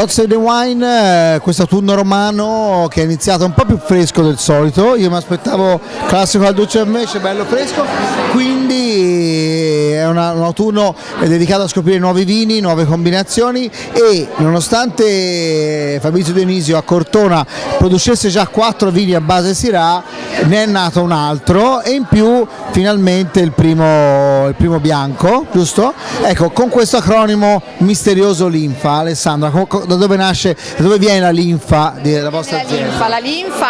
Outside the Wine, questo autunno romano che è iniziato un po' più fresco del solito. Io mi aspettavo classico al dolce, invece bello fresco, quindi è un autunno dedicato a scoprire nuovi vini, nuove combinazioni, e nonostante Fabrizio Dionisio a Cortona producesse già 4 vini a base Syrah, ne è nato un altro, e in più finalmente il primo bianco, giusto? Ecco, con questo acronimo misterioso Linfa. Alessandra, da dove nasce, da dove viene la linfa della vostra azienda? La linfa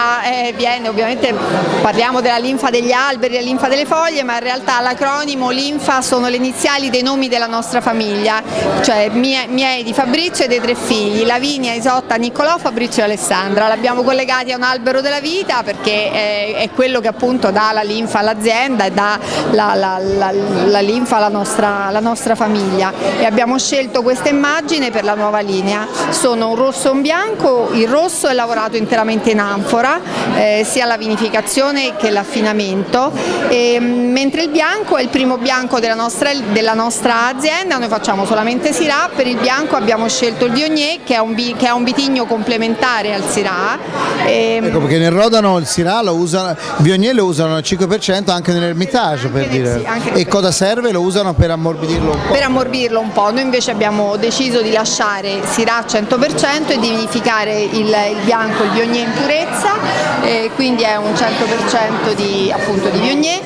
viene, ovviamente parliamo della linfa degli alberi, della linfa delle foglie, ma in realtà l'acronimo linfa sono le iniziali dei nomi della nostra famiglia, cioè miei, di Fabrizio e dei 3 figli, Lavinia, Isotta, Niccolò, Fabrizio e Alessandra. L'abbiamo collegati a un albero della vita perché è quello che appunto dà la linfa all'azienda e dà la linfa alla nostra famiglia, e abbiamo scelto questa immagine per la nuova linea. Sono un rosso e un bianco. Il rosso è lavorato interamente in anfora, sia la vinificazione che l'affinamento, mentre il bianco è il primo bianco della nostra azienda. Noi facciamo solamente Syrah. Per il bianco abbiamo scelto il Viognier, che è un vitigno complementare al Syrah. Ecco, perché nel Rodano il Syrah lo usano, il Viognier lo usano al 5% anche nell'Ermitage, per dire. Sì, e cosa serve? Lo usano per ammorbidirlo un po'? Per ammorbidirlo un po'. Noi invece abbiamo deciso di lasciare Syrah 100% e di vinificare il bianco, il Viognier in purezza, quindi è un 100% di Viognier,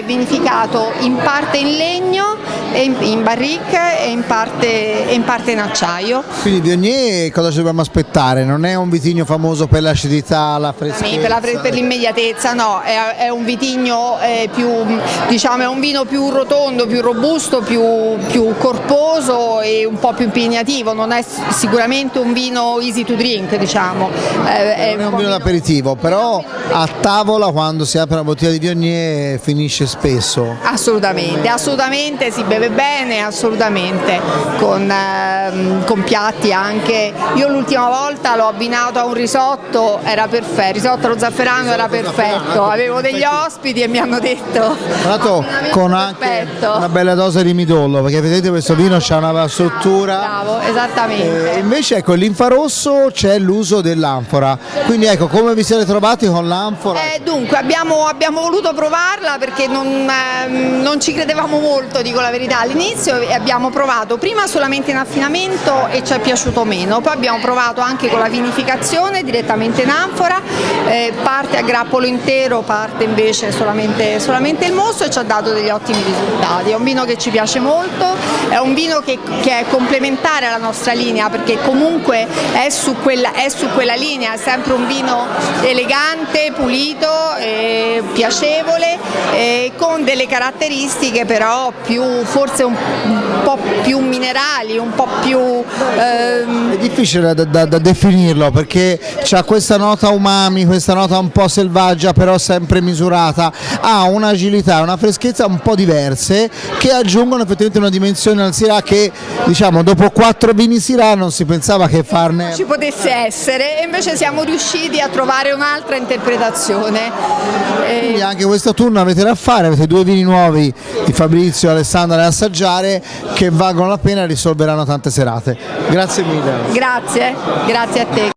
vinificato in parte in legno, in barrique e in parte in acciaio. Quindi Viognier cosa ci dobbiamo aspettare? Non è un vitigno famoso per l'acidità, la freschezza? Per l'immediatezza no, è un vitigno più, diciamo, è un vino più rotondo, più robusto, più corposo e un po' più impegnativo. Non è sicuramente un vino easy to drink, diciamo. È un vino d'aperitivo, però a tavola, quando si apre una bottiglia di Viognier, finisce spesso. Assolutamente, si beve bene, assolutamente, con piatti anche. Io l'ultima volta l'ho abbinato a un risotto, era perfetto, risotto allo zafferano era perfetto. Avevo degli ospiti e mi hanno detto tra l'altro con anche una bella dose di midollo, perché vedete questo vino c'ha una struttura. Bravo, esattamente. Invece ecco, l'infarosso c'è l'uso dell'anfora, quindi ecco, come vi siete trovati con l'anfora? Dunque abbiamo voluto provarla perché non ci credevamo molto, dico la verità, all'inizio, e abbiamo provato prima solamente in affinamento e ci è piaciuto meno, poi abbiamo provato anche con la vinificazione direttamente in anfora, parte a grappolo intero, parte invece solamente il mosto, e ci ha dato degli ottimi risultati. È un vino che ci piace molto, è un vino che è complementare alla nostra linea, perché comunque è su quella linea, è sempre un vino elegante, pulito, piacevole, con delle caratteristiche però forse un po' più minerali, un po' più... È difficile da definirlo, perché c'ha questa nota umami, questa nota un po' selvaggia però sempre misurata, ha un'agilità, una freschezza un po' diverse, che aggiungono effettivamente una dimensione al Syrah che, diciamo, dopo 4 vini Syrah non si pensava che farne ci potesse essere, e invece siamo riusciti a trovare un'altra interpretazione. Quindi anche questo turno avete da fare, avete 2 vini nuovi di Fabrizio e Alessandra da assaggiare, che valgono la pena e risolveranno tante serate. Grazie mille. Grazie a te.